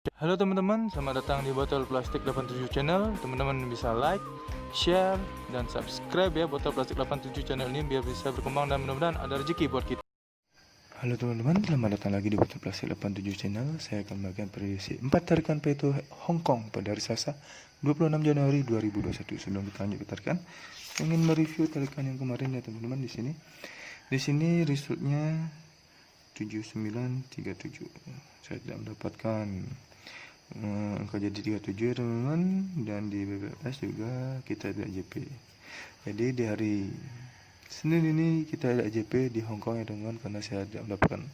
Halo teman-teman, selamat datang di Botol Plastik 87 Channel. Teman-teman bisa like, share, dan subscribe ya Botol Plastik 87 Channel ini biar bisa berkembang dan mudah-mudahan ada rezeki buat kita. Halo teman-teman, selamat datang lagi di Botol Plastik 87 Channel. Saya akan membagikan prediksi 4 tarikan peto Hong Kong pada hari Selasa 26 Januari 2021. Sebelum kita lanjut ke tarikan, ingin mereview tarikan yang kemarin ya teman-teman di sini. Di sini resultnya 7937. Saya tidak mendapatkan angka jadi 37 ya teman-teman, dan di BBFS juga kita ada JP. Jadi di hari Senin ini kita ada JP di Hong Kong ya teman-teman, karena saya tidak mendapatkan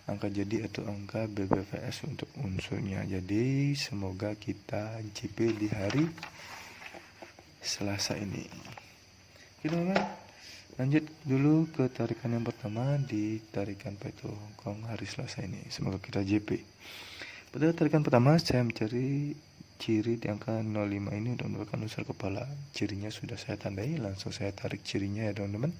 angka jadi atau angka BBFS untuk unsurnya. Jadi semoga kita JP di hari Selasa ini. Oke teman-teman, lanjut dulu ke tarikan yang pertama di tarikan peto Hong Kong hari Selasa ini. Semoga kita JP. Pada tarikan pertama saya mencari ciri di angka 05 ini untuk mendapatkan unsur kepala. Cirinya sudah saya tandai, langsung saya tarik cirinya ya teman-teman.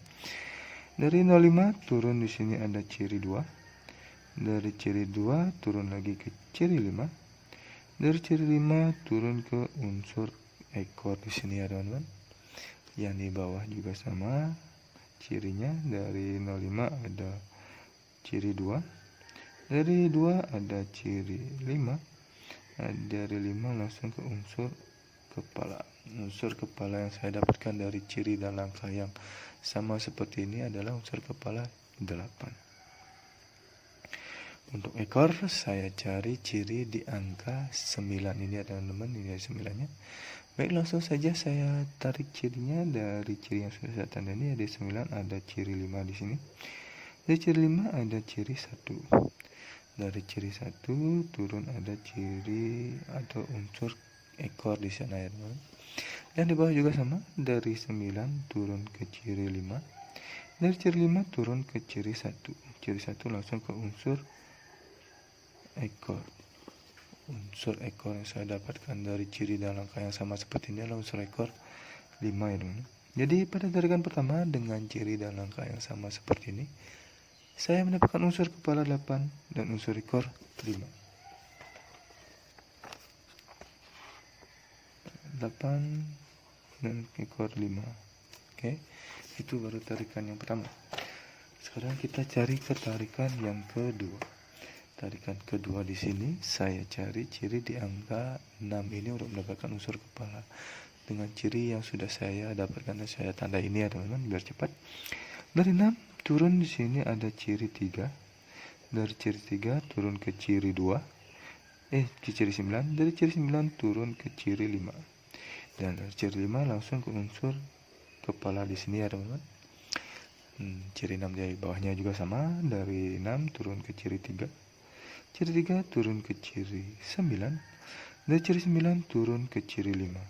Dari 05 turun di sini ada ciri 2. Dari ciri 2 turun lagi ke ciri 5. Dari ciri 5 turun ke unsur ekor di sini ya teman-teman. Yang di bawah juga sama cirinya. Dari 05 ada ciri 2. Dari 2 ada ciri 5. Dari 5 langsung ke unsur kepala. Unsur kepala yang saya dapatkan dari ciri dan langkah yang sama seperti ini adalah unsur kepala 8. Untuk ekor saya cari ciri di angka 9 ini ya teman-teman, ini 9-nya. Baik, langsung saja saya tarik cirinya. Dari ciri yang sudah saya tanda ini ada 9, ada ciri 5 di sini. Dari ciri 5 ada ciri 1. Dari ciri 1 turun ada ciri atau unsur ekor di sana ya teman. Dan di bawah juga sama, dari 9 turun ke ciri 5. Dari ciri 5 turun ke ciri 1. Ciri 1 langsung ke unsur ekor. Unsur ekor yang saya dapatkan dari ciri dan langkah yang sama seperti ini adalah unsur ekor 5 ya teman. Jadi pada tarikan pertama dengan ciri dan langkah yang sama seperti ini, saya mendapatkan unsur kepala 8 dan unsur ekor 5. 8 dan ekor 5. Oke, itu baru tarikan yang pertama. Sekarang kita cari ke tarikan yang kedua. Tarikan kedua di sini saya cari ciri di angka 6 ini untuk mendapatkan unsur kepala. Dengan ciri yang sudah saya dapatkan dan saya tanda ini ya teman-teman biar cepat. Dari 6 turun di sini ada ciri 3. Dari ciri 3 turun ke ciri 2. Ke ciri 9. Dari ciri 9 turun ke ciri 5. Dan dari ciri 5 langsung ke unsur kepala di sini ya teman-teman. Ciri 6 di bawahnya juga sama. Dari 6 turun ke ciri 3. Ciri 3 turun ke ciri 9. Dari ciri 9 turun ke ciri 5.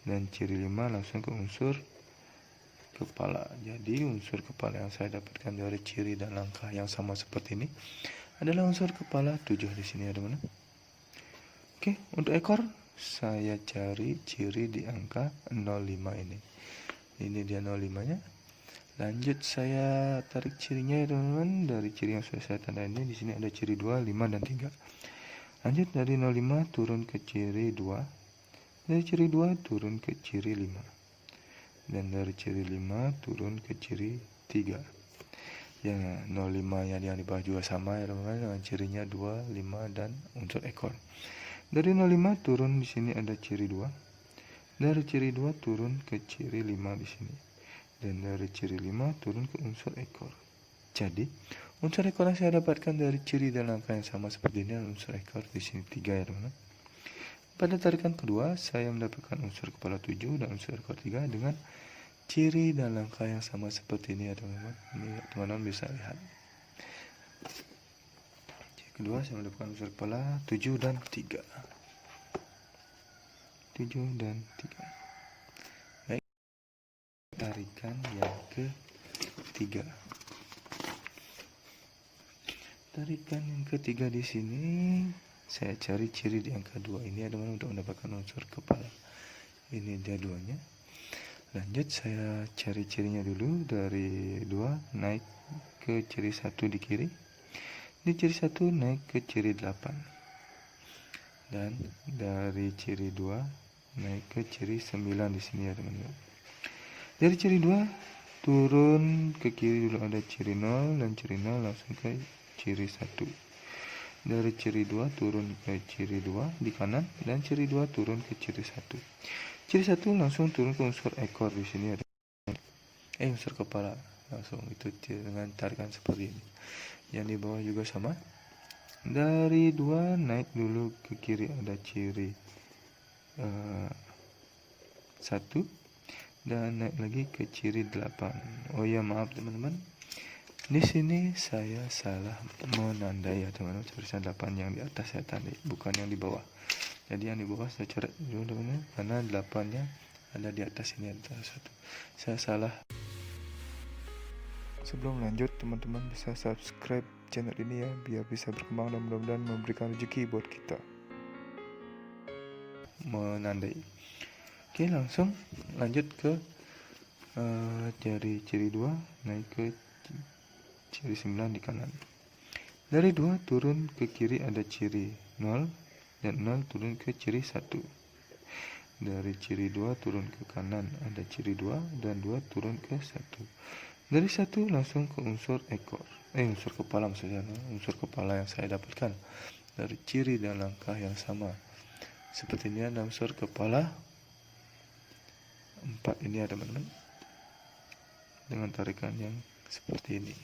Dan ciri 5 langsung ke unsur kepala. Jadi unsur kepala yang saya dapatkan dari ciri dan langkah yang sama seperti ini adalah unsur kepala 7 di sini ya teman-teman. Oke, untuk ekor saya cari ciri di angka 05 ini. Ini dia 05-nya. Lanjut saya tarik cirinya ya teman-teman. Dari ciri yang sudah saya tanda ini di sini ada ciri 2, 5 dan 3. Lanjut dari 05 turun ke ciri 2. Dari ciri 2 turun ke ciri 5. Dan dari ciri 5 turun ke ciri 3. Yang 05 yang di bawah juga sama ya teman-teman, dengan cirinya 2, 5 dan unsur ekor. Dari 05 turun di sini ada ciri 2. Dari ciri 2 turun ke ciri 5 di sini. Dan dari ciri 5 turun ke unsur ekor. Jadi unsur ekor yang saya dapatkan dari ciri dan langkah yang sama seperti ini adalah unsur ekor di sini 3 ya teman-teman. Pada tarikan kedua, saya mendapatkan unsur kepala 7 dan unsur ekor 3 dengan ciri dan langkah yang sama seperti ini ya teman-teman. Ini teman-teman bisa lihat. Ciri kedua, saya mendapatkan unsur kepala 7 dan 3. 7 dan 3. Baik, tarikan yang ketiga. Tarikan yang ketiga di sini saya cari ciri di angka 2 ini ya teman-teman untuk mendapatkan unsur kepala. Ini dia 2-nya. Lanjut saya cari cirinya dulu. Dari 2 naik ke ciri 1 di kiri. Di ciri 1 naik ke ciri 8. Dan dari ciri 2 naik ke ciri 9 di sini ya teman-teman. Dari ciri 2 turun ke kiri dulu ada ciri 0 dan ciri 0 langsung ke ciri 1. Dari ciri 2 turun ke ciri 2 di kanan dan ciri 2 turun ke ciri 1. Ciri 1 langsung turun ke unsur ekor di sini ada unsur kepala langsung itu dengan tarikan seperti ini. Yang di bawah juga sama. Dari 2 naik dulu ke kiri ada ciri 1 dan naik lagi ke ciri 8. Oh ya, maaf teman-teman. Di sini saya salah menandai ya teman-teman. Tulisan 8 yang di atas saya tandai, bukan yang di bawah. Jadi yang di bawah saya coret dulu teman-teman, karena 8-nya ada di atas ini ada 1. Saya salah. Sebelum lanjut, teman-teman bisa subscribe channel ini ya, biar bisa berkembang dan mudah-mudahan memberikan rezeki buat kita. Menandai. Oke, langsung lanjut ke dari ciri 2 naik ke ciri 9 di kanan. Dari 2 turun ke kiri ada ciri 0 dan 0 turun ke ciri 1. Dari ciri 2 turun ke kanan ada ciri 2 dan 2 turun ke 1. Dari 1 langsung ke unsur ekor. Unsur kepala maksudnya. Unsur kepala yang saya dapatkan dari ciri dan langkah yang sama. Seperti ini ada unsur kepala 4 ini ya teman-teman. Dengan tarikan yang seperti ini.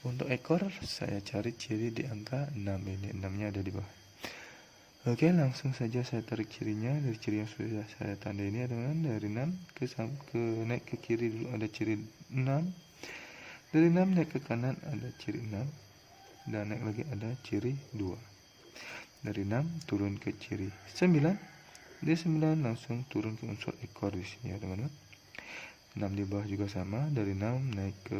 Untuk ekor saya cari ciri di angka 6 ini. 6-nya ada di bawah. Oke, langsung saja saya tarik cirinya dari ciri yang sudah saya tandai ini ya teman-teman. Dari 6 ke naik ke kiri dulu ada ciri 6. Dari 6 naik ke kanan ada ciri 6 dan naik lagi ada ciri 2. Dari 6 turun ke ciri 9. Dari 9 langsung turun ke unsur ekor di sini ya teman-teman. 6 di bawah juga sama. Dari 6 naik ke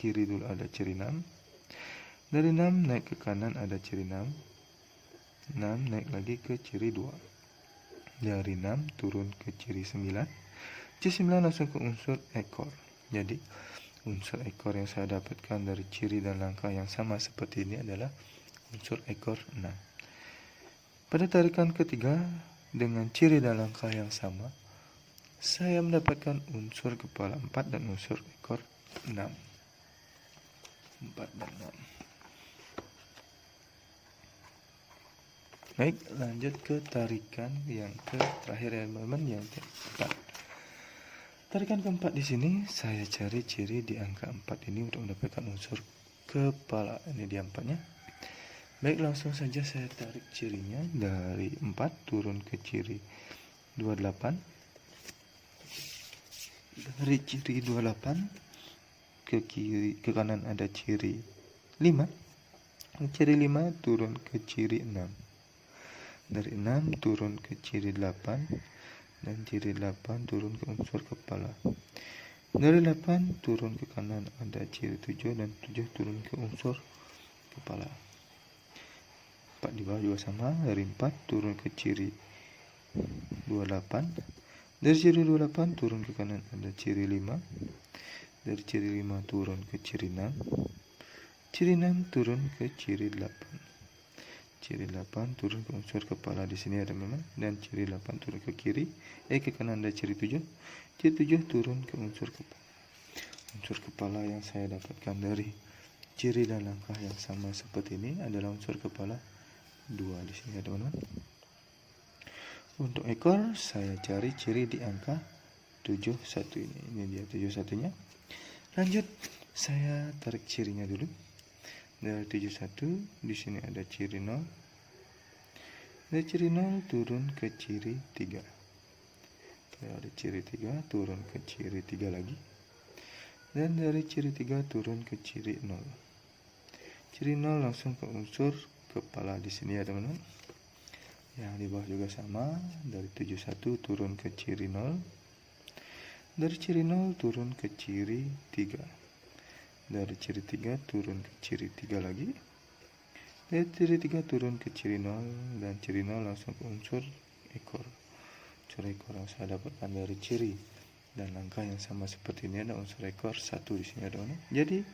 kiri dulu ada ciri 6. Dari 6 naik ke kanan ada ciri 6. 6 naik lagi ke ciri 2. Dari 6 turun ke ciri 9. Ciri 9 langsung ke unsur ekor. Jadi unsur ekor yang saya dapatkan dari ciri dan langkah yang sama seperti ini adalah unsur ekor 6. Pada tarikan ketiga dengan ciri dan langkah yang sama, saya mendapatkan unsur kepala 4 dan unsur ekor 6. 4 dan 6. Baik, lanjut ke tarikan yang terakhir ya teman-teman, yang keempat. Tarikan keempat di sini saya cari ciri di angka 4 ini untuk mendapatkan unsur kepala. Ini di 4-nya. Baik, langsung saja saya tarik cirinya dari 4 turun ke ciri 28. Dari ciri 28 ke kiri ke kanan ada ciri 5. Ciri 5 turun ke ciri 6. Dari 6 turun ke ciri 8 dan ciri 8 turun ke unsur kepala. Dari 8 turun ke kanan ada ciri 7 dan 7 turun ke unsur kepala. 4 di bawah juga sama. Dari 4 turun ke ciri 28. Dari ciri 28 turun ke kanan ada ciri 5. Dari ciri 5 turun ke ciri 6. Ciri 6 turun ke ciri 8. Ciri 8 turun ke unsur kepala di sini ada memang, dan ciri 8 turun ke kiri, ke kanan ada ciri 7. Ciri 7 turun ke unsur kepala. Unsur kepala yang saya dapatkan dari ciri dan langkah yang sama seperti ini adalah unsur kepala 2 di sini ya teman-teman. Untuk ekor saya cari ciri di angka 71 ini. Ini dia 71-nya. Lanjut saya tarik cirinya dulu. Dari 71 di sini ada ciri 0. Dari ciri 0 turun ke ciri 3. Dari ciri 3 turun ke ciri 3 lagi. Dan dari ciri 3 turun ke ciri 0. Ciri 0 langsung ke unsur kepala di sini ya teman-teman. Yang di bawah juga sama. Dari 71 turun ke ciri 0. Dari ciri 0 turun ke ciri 3. Dari ciri 3 turun ke ciri 3 lagi. Dari ciri 3 turun ke ciri 0. Dan ciri 0 langsung ke unsur ekor. Unsur ekor yang saya dapatkan dari ciri dan langkah yang sama seperti ini ada unsur ekor 1 di sini ada. Jadi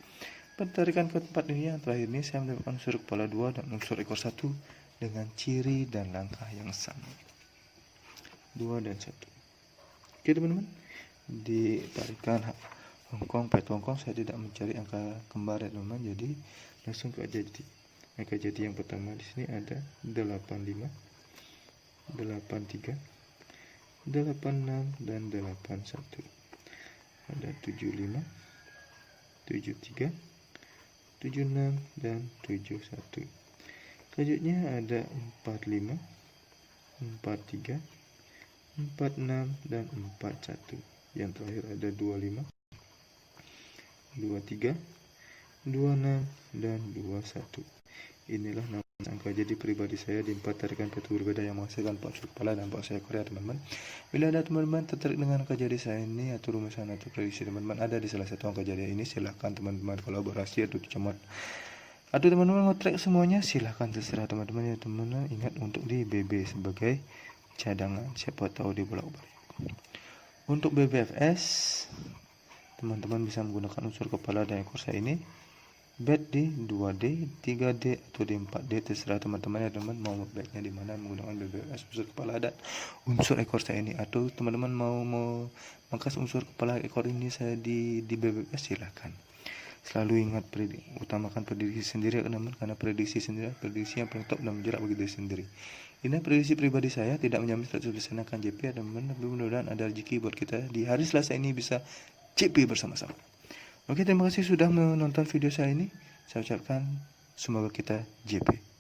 pada tarikan keempat ini yang terakhir ini saya mendapatkan unsur kepala 2 dan unsur ekor 1 dengan ciri dan langkah yang sama. 2 dan 1. Oke teman-teman, di tarikan Hongkong, pet Hongkong saya tidak mencari angka kembar ya teman-teman, jadi langsung ke jadi. Angka jadi yang pertama di sini ada 85, 83, 86 dan 81. Ada 75, 73, 76 dan 71. Selanjutnya ada 45, 43, 46 dan 41. Yang terakhir ada 25, 23, 26 dan 21. Inilah nama angka jadi pribadi saya di 4 tarikan petu berbeda yang menghasilkan 4 unsur kepala dan 4 seekor ya teman-teman. Bila ada teman-teman tertarik dengan angka jadi saya ini atau rumusan atau prediksi teman-teman ada di salah satu angka jadi ini, silahkan teman-teman kolaborasi atau dicamat atau teman-teman mau track semuanya, silahkan terserah teman-teman ya teman-teman. Ingat untuk di BB sebagai cadangan, siapa tahu di bolak-balik. Untuk BBFS teman-teman bisa menggunakan unsur kepala dan ekor saya ini, bet di 2D, 3D atau di 4D, terserah teman-teman ya teman mau baiknya di mana menggunakan BBFS unsur kepala dan unsur ekor saya ini, atau teman-teman mau mangkas unsur kepala ekor ini saya di BBFS, silahkan. Selalu ingat utamakan prediksi sendiri ya teman-teman, karena prediksi sendiri prediksi yang paling top dan menjerat bagi diri sendiri. Ini prediksi pribadi saya, tidak menjamin 100% akan JP ya teman-teman, tapi mudah-mudahan ada rezeki buat kita di hari Selasa ini bisa JP bersama-sama. Oke, terima kasih sudah menonton video saya ini. Saya ucapkan semoga kita JP.